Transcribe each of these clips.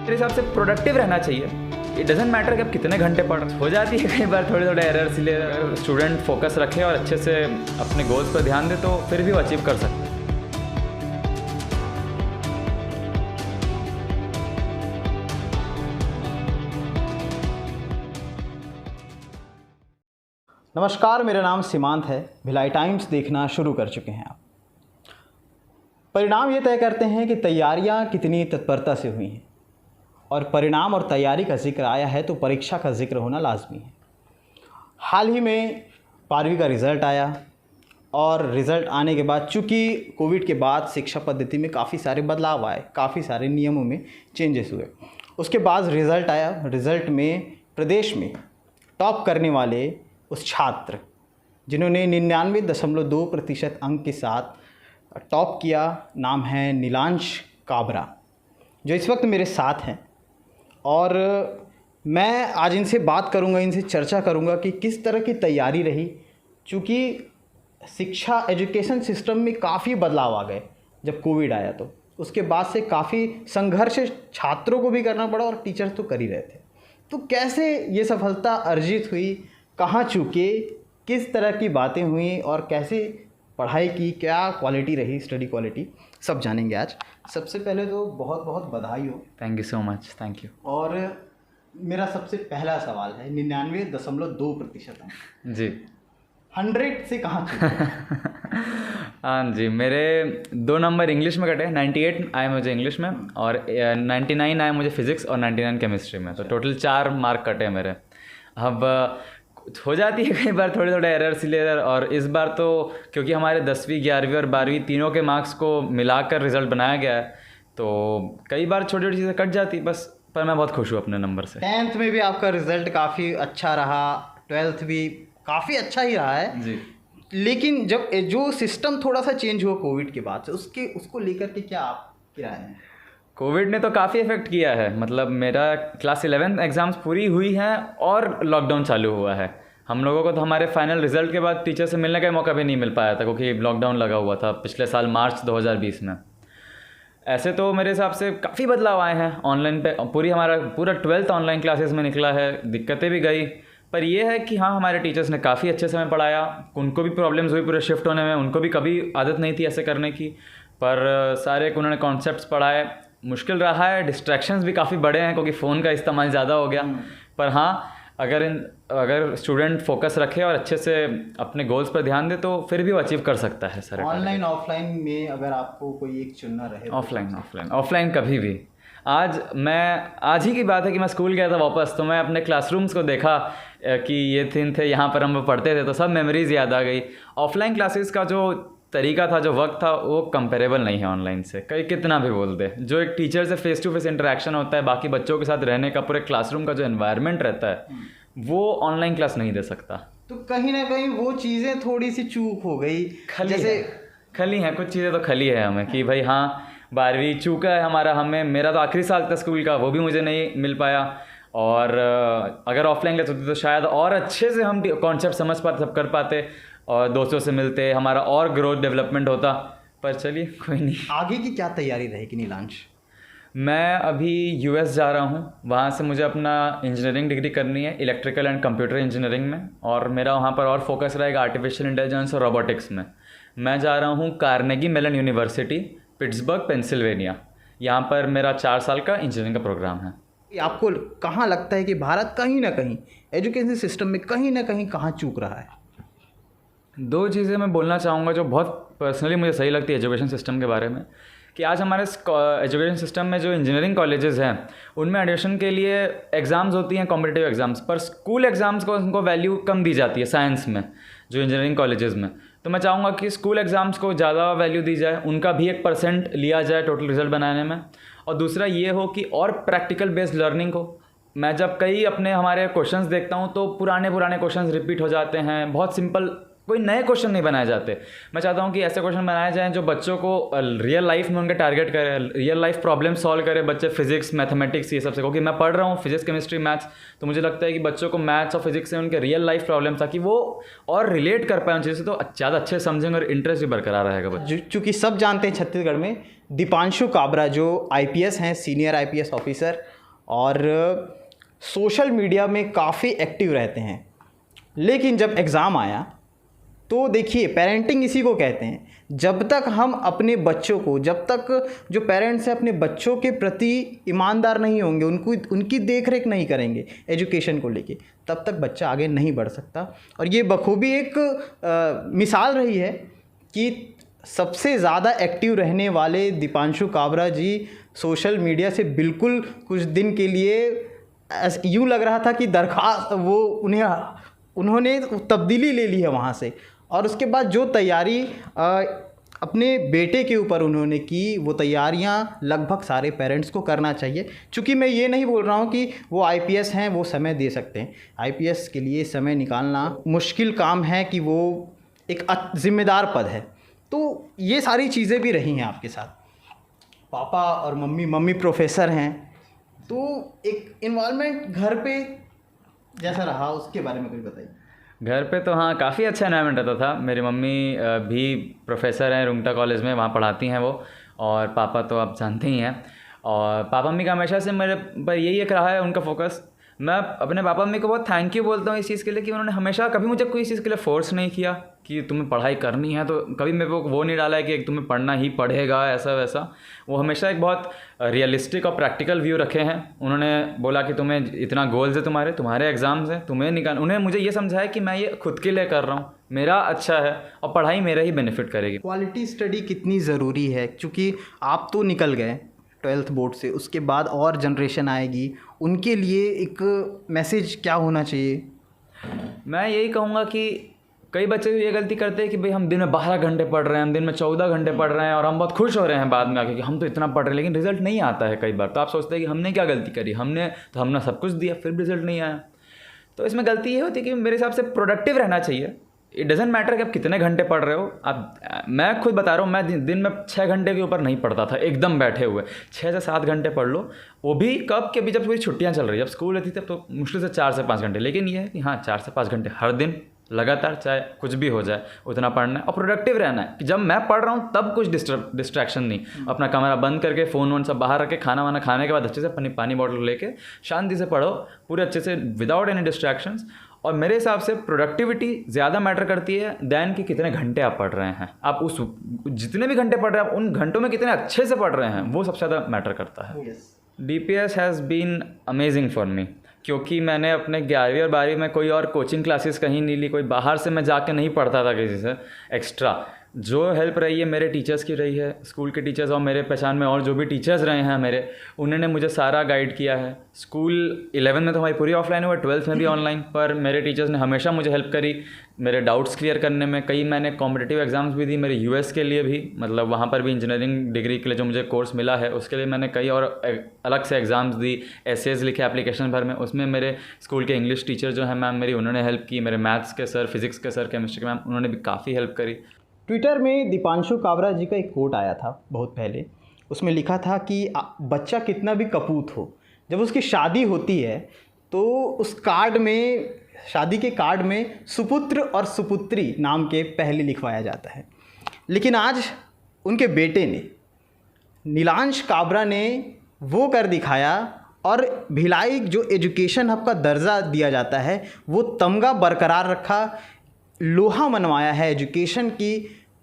मेरे हिसाब से प्रोडक्टिव रहना चाहिए। इट डजेंट मैटर कि आप कितने घंटे पढ़ हो जाती है कई बार थोड़े थोड़े एरर, इसलिए स्टूडेंट फोकस रखे और अच्छे से अपने गोल्स पर ध्यान दे तो फिर भी वो अचीव कर सकते हैं। नमस्कार, मेरा नाम सीमांत है। भिलाई टाइम्स देखना शुरू कर चुके हैं आप। परिणाम ये तय करते हैं कि तैयारियां कितनी तत्परता से हुई हैं, और परिणाम और तैयारी का जिक्र आया है तो परीक्षा का जिक्र होना लाजमी है। हाल ही में 12वीं का रिज़ल्ट आया, और रिज़ल्ट आने के बाद चूँकि कोविड के बाद शिक्षा पद्धति में काफ़ी सारे बदलाव आए, काफ़ी सारे नियमों में चेंजेस हुए। उसके बाद रिज़ल्ट आया। रिज़ल्ट में प्रदेश में टॉप करने वाले उस छात्र जिन्होंने 99.2% अंक के साथ टॉप किया, नाम है नीलांश काबरा, जो इस वक्त मेरे साथ हैं। और मैं आज इनसे बात करूंगा, इनसे चर्चा करूंगा कि किस तरह की तैयारी रही, क्योंकि शिक्षा एजुकेशन सिस्टम में काफ़ी बदलाव आ गए जब कोविड आया। तो उसके बाद से काफ़ी संघर्ष छात्रों को भी करना पड़ा और टीचर्स तो कर ही रहे थे। तो कैसे ये सफलता अर्जित हुई, कहाँ चूके, किस तरह की बातें हुई और कैसे पढ़ाई की, क्या क्वालिटी रही, स्टडी क्वालिटी, सब जानेंगे आज। सबसे पहले तो बहुत बहुत बधाई हो। Thank you so much. Thank you. और मेरा सबसे पहला सवाल है, 99.2% अंक जी, 100 से कहाँ चूके? हाँ जी, मेरे 2 नंबर इंग्लिश में कटे। 98 आए मुझे इंग्लिश में और 99 आए मुझे फिज़िक्स और 99 केमिस्ट्री में। तो टोटल 4 मार्क कटे मेरे। अब हो जाती है कई बार थोड़े थोड़े एरर सिलेर, और इस बार तो क्योंकि हमारे 10वीं 11वीं और 12वीं तीनों के मार्क्स को मिलाकर रिज़ल्ट बनाया गया है, तो कई बार छोटी छोटी चीज़ें कट जाती बस। पर मैं बहुत खुश हूँ अपने नंबर से। 10th में भी आपका रिज़ल्ट काफ़ी अच्छा रहा, 12th भी काफ़ी अच्छा ही रहा है जी। लेकिन जब जो सिस्टम थोड़ा सा चेंज हुआ कोविड के बाद से, उसको लेकर के क्या आपकी राय है? कोविड ने तो काफ़ी इफेक्ट किया है। मतलब मेरा क्लास 11 एग्ज़ाम्स पूरी हुई हैं और लॉकडाउन चालू हुआ है। हम लोगों को तो हमारे फाइनल रिज़ल्ट के बाद टीचर से मिलने का मौका भी नहीं मिल पाया था, क्योंकि लॉकडाउन लगा हुआ था पिछले साल मार्च 2020 में। ऐसे तो मेरे हिसाब से काफ़ी बदलाव आए हैं ऑनलाइन पे। पूरा 12th ऑनलाइन क्लासेस में निकला है। दिक्कतें भी गई, पर ये है कि हाँ, हमारे टीचर्स ने काफ़ी अच्छे से हमें पढ़ाया। उनको भी प्रॉब्लम्स हुई पूरे शिफ्ट होने में, उनको भी कभी आदत नहीं थी ऐसे करने की, पर सारे उन्होंने कॉन्सेप्ट्स पढ़ाए। मुश्किल रहा है, डिस्ट्रैक्शंस भी काफ़ी बड़े हैं क्योंकि फ़ोन का इस्तेमाल ज़्यादा हो गया। पर हाँ, अगर स्टूडेंट फोकस रखे और अच्छे से अपने गोल्स पर ध्यान दे तो फिर भी वो अचीव कर सकता है सर। ऑनलाइन ऑफलाइन में अगर आपको कोई एक चुनना रहे तो? ऑफलाइन कभी भी। आज ही की बात है कि मैं स्कूल गया था वापस, तो मैं अपने क्लासरूम्स को देखा कि ये थे, यहाँ पर हम पढ़ते थे, तो सब मेमोरीज़ याद आ गई। ऑफलाइन क्लासेस का जो तरीका था, जो वक्त था, वो कंपेरेबल नहीं है ऑनलाइन से। कहीं कितना भी बोल दे, जो एक टीचर से फेस टू फेस इंटरेक्शन होता है, बाकी बच्चों के साथ रहने का, पूरे क्लासरूम का जो एनवायरनमेंट रहता है, वो ऑनलाइन क्लास नहीं दे सकता। तो कहीं ना कहीं वो चीज़ें थोड़ी सी चूक हो गई। खली है कुछ चीज़ें तो खली है हमें कि भाई हाँ, 12वीं चूका है मेरा तो आखिरी साल था स्कूल का, वो भी मुझे नहीं मिल पाया। और अगर ऑफलाइन क्लास होती तो शायद और अच्छे से हम कॉन्सेप्ट समझ पाते, सब कर पाते, और दोस्तों से मिलते, हमारा और ग्रोथ डेवलपमेंट होता। पर चलिए, कोई नहीं। आगे की क्या तैयारी रहेगी नीलांश? मैं अभी यूएस जा रहा हूँ। वहाँ से मुझे अपना इंजीनियरिंग डिग्री करनी है, इलेक्ट्रिकल एंड कंप्यूटर इंजीनियरिंग में, और मेरा वहाँ पर और फोकस रहेगा आर्टिफिशियल इंटेलिजेंस और रोबोटिक्स में। मैं जा रहा हूँ Carnegie Mellon university, Pittsburgh, Pennsylvania. यहाँ पर मेरा 4 साल का इंजीनियरिंग का प्रोग्राम है। आपको कहाँ लगता है कि भारत कहीं ना कहीं एजुकेशन सिस्टम में कहीं ना कहीं कहाँ चूक रहा है? 2 चीज़ें मैं बोलना चाहूँगा जो बहुत पर्सनली मुझे सही लगती है एजुकेशन सिस्टम के बारे में, कि आज हमारे एजुकेशन सिस्टम में जो इंजीनियरिंग कॉलेजेस हैं, उनमें एडमिशन के लिए एग्ज़ाम्स होती हैं, कॉम्पिटिटिव एग्ज़ाम्स, पर स्कूल एग्ज़ाम्स को उनको वैल्यू कम दी जाती है साइंस में, जो इंजीनियरिंग कॉलेजेस में। तो मैं चाहूँगा कि स्कूल एग्ज़ाम्स को ज़्यादा वैल्यू दी जाए, उनका भी 1% लिया जाए टोटल रिजल्ट बनाने में। और दूसरा ये हो कि और प्रैक्टिकल बेस्ड लर्निंग हो। मैं जब हमारे क्वेश्चंस देखता हूँ तो पुराने क्वेश्चंस रिपीट हो जाते हैं, बहुत सिंपल कोई नए क्वेश्चन नहीं बनाए जाते। मैं चाहता हूँ कि ऐसे क्वेश्चन बनाए जाएं जो बच्चों को रियल लाइफ में उनके टारगेट करे, रियल लाइफ प्रॉब्लम सॉल्व करे। बच्चे फिजिक्स, मैथमेटिक्स ये सब से, क्योंकि मैं पढ़ रहा हूँ फिजिक्स, केमिस्ट्री, मैथ्स, तो मुझे लगता है कि बच्चों को मैथ्स और फिजिक्स से उनके रियल लाइफ प्रॉब्लम, ताकि वो और रिलेट कर पाए उन चीज़ों से, तो ज़्यादा अच्छे समझेंगे और इंटरेस्ट भी बरकरार रहेगा बच्चे। चूँकि सब जानते हैं छत्तीसगढ़ में दीपांशु काबरा जो IPS हैं, सीनियर IPS ऑफिसर, और सोशल मीडिया में काफ़ी एक्टिव रहते हैं। लेकिन जब एग्ज़ाम आया तो देखिए, पेरेंटिंग इसी को कहते हैं। जब तक हम अपने बच्चों को, जब तक जो पेरेंट्स हैं अपने बच्चों के प्रति ईमानदार नहीं होंगे, उनकी देख रेख नहीं करेंगे एजुकेशन को लेके, तब तक बच्चा आगे नहीं बढ़ सकता। और ये बखूबी एक मिसाल रही है कि सबसे ज़्यादा एक्टिव रहने वाले दीपांशु काबरा जी सोशल मीडिया से बिल्कुल कुछ दिन के लिए यूँ लग रहा था कि दरख्वास्त वो उन्होंने तब्दीली ले ली है वहाँ से। और उसके बाद जो तैयारी अपने बेटे के ऊपर उन्होंने की, वो तैयारियां लगभग सारे पेरेंट्स को करना चाहिए। चूँकि मैं ये नहीं बोल रहा हूँ कि वो IPS हैं, वो समय दे सकते हैं। IPS के लिए समय निकालना मुश्किल काम है कि वो एक जिम्मेदार पद है। तो ये सारी चीज़ें भी रही हैं आपके साथ। पापा और मम्मी प्रोफेसर हैं, तो एक इन्वॉल्वमेंट घर पे जैसा रहा, उसके बारे में कुछ बताइए। घर पे तो हाँ, काफ़ी अच्छा एनवायरनमेंट रहता था। मेरी मम्मी भी प्रोफेसर हैं रुंगटा कॉलेज में, वहाँ पढ़ाती हैं वो, और पापा तो आप जानते ही हैं। और पापा मम्मी का हमेशा से मेरे पर यही एक रहा है उनका फोकस। मैं अपने पापा मम्मी को बहुत थैंक यू बोलता हूँ इस चीज़ के लिए कि उन्होंने हमेशा कभी मुझे कोई चीज़ के लिए फोर्स नहीं किया कि तुम्हें पढ़ाई करनी है, तो कभी मेरे को वो नहीं डाला है कि तुम्हें पढ़ना ही पड़ेगा ऐसा वैसा। वो हमेशा एक बहुत रियलिस्टिक और प्रैक्टिकल व्यू रखे हैं। उन्होंने बोला कि तुम्हें इतना गोल्स है, तुम्हारे एग्ज़ाम्स हैं, तुम्हें निकाल। उन्हें मुझे ये समझाया कि मैं ये खुद के लिए कर रहा हूँ, मेरा अच्छा है और पढ़ाई मेरा ही बेनिफिट करेगी। क्वालिटी स्टडी कितनी ज़रूरी है, क्योंकि आप तो निकल गए 12th बोर्ड से, उसके बाद और जनरेशन आएगी, उनके लिए एक मैसेज क्या होना चाहिए? मैं यही कहूँगा कि कई बच्चे ये गलती करते हैं कि भाई हम दिन में 12 घंटे पढ़ रहे हैं, हम दिन में 14 घंटे पढ़ रहे हैं, और हम बहुत खुश हो रहे हैं बाद में आके कि हम तो इतना पढ़ रहे हैं, लेकिन रिजल्ट नहीं आता है। कई बार तो आप सोचते हैं कि हमने क्या गलती करी, हमने सब कुछ दिया फिर भी रिजल्ट नहीं आया। तो इसमें गलती ये होती है कि मेरे हिसाब से प्रोडक्टिव रहना चाहिए। इट डजेंट मैटर कि आप कितने घंटे पढ़ रहे हो। मैं खुद बता रहा हूँ, मैं दिन में 6 घंटे के ऊपर नहीं पढ़ता था एकदम बैठे हुए। 6 से 7 घंटे पढ़ लो, वो भी कब के भी जब पूरी छुट्टियाँ चल रही, जब स्कूल रहती तब तो मुश्किल से 4 से 5 घंटे। लेकिन ये है कि हाँ, 4 से 5 घंटे हर दिन लगातार, चाहे कुछ भी हो जाए उतना पढ़ना है और प्रोडक्टिव रहना है। कि जब मैं पढ़ रहा हूँ तब कुछ डिस्ट्रैक्शन नहीं, अपना कमरा बंद करके फ़ोन वोन सब बाहर रख के, खाना वाना खाने के बाद अच्छे से पानी बॉटल लेके शांति से पढ़ो पूरे अच्छे से, विदाउट एनी डिस्ट्रैक्शंस। और मेरे हिसाब से प्रोडक्टिविटी ज़्यादा मैटर करती है दैन कि कितने घंटे आप पढ़ रहे हैं। आप उस जितने भी घंटे पढ़ रहे हैं, आप उन घंटों में कितने अच्छे से पढ़ रहे हैं, वो सबसे ज़्यादा मैटर करता है। DPS has been amazing for me, क्योंकि मैंने अपने 11वीं और 12वीं में कोई और कोचिंग क्लासेस कहीं नहीं ली, कोई बाहर से मैं जाके नहीं पढ़ता था किसी से एक्स्ट्रा। जो हेल्प रही है मेरे टीचर्स की रही है, स्कूल के टीचर्स और मेरे पहचान में और जो भी टीचर्स रहे हैं मेरे, उन्होंने मुझे सारा गाइड किया है। स्कूल 11 में तो हमारी पूरी ऑफलाइन हुआ, 12th में भी ऑनलाइन, पर मेरे टीचर्स ने हमेशा मुझे हेल्प करी मेरे डाउट्स क्लियर करने में। कई मैंने कॉम्पिटिटिव एग्जाम्स भी दी, मेरे US के लिए भी, मतलब वहाँ पर भी इंजीनियरिंग डिग्री के लिए जो मुझे कोर्स मिला है उसके लिए मैंने कई और अलग से एग्ज़ाम्स दी, essays लिखे एप्लीकेशन भर में। उसमें मेरे स्कूल के इंग्लिश टीचर जो है मैम मेरी, उन्होंने हेल्प की। मेरे मैथ्स के सर, फिजिक्स के सर, केमिस्ट्री के मैम, उन्होंने भी काफ़ी हेल्प करी। ट्विटर में दीपांशु काबरा जी का एक कोट आया था बहुत पहले, उसमें लिखा था कि बच्चा कितना भी कपूत हो, जब उसकी शादी होती है तो उस कार्ड में, शादी के कार्ड में सुपुत्र और सुपुत्री नाम के पहले लिखवाया जाता है। लेकिन आज उनके बेटे ने, नीलांश काबरा ने वो कर दिखाया, और भिलाई जो एजुकेशन हब का दर्जा दिया जाता है वो तमगा बरकरार रखा, लोहा मनवाया है एजुकेशन की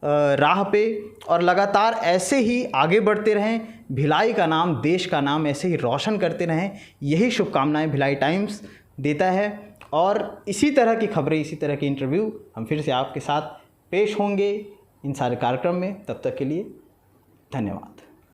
राह पे, और लगातार ऐसे ही आगे बढ़ते रहें, भिलाई का नाम, देश का नाम ऐसे ही रोशन करते रहें। यही शुभकामनाएं भिलाई टाइम्स देता है। और इसी तरह की खबरें, इसी तरह के इंटरव्यू हम फिर से आपके साथ पेश होंगे इन सारे कार्यक्रम में। तब तक के लिए धन्यवाद।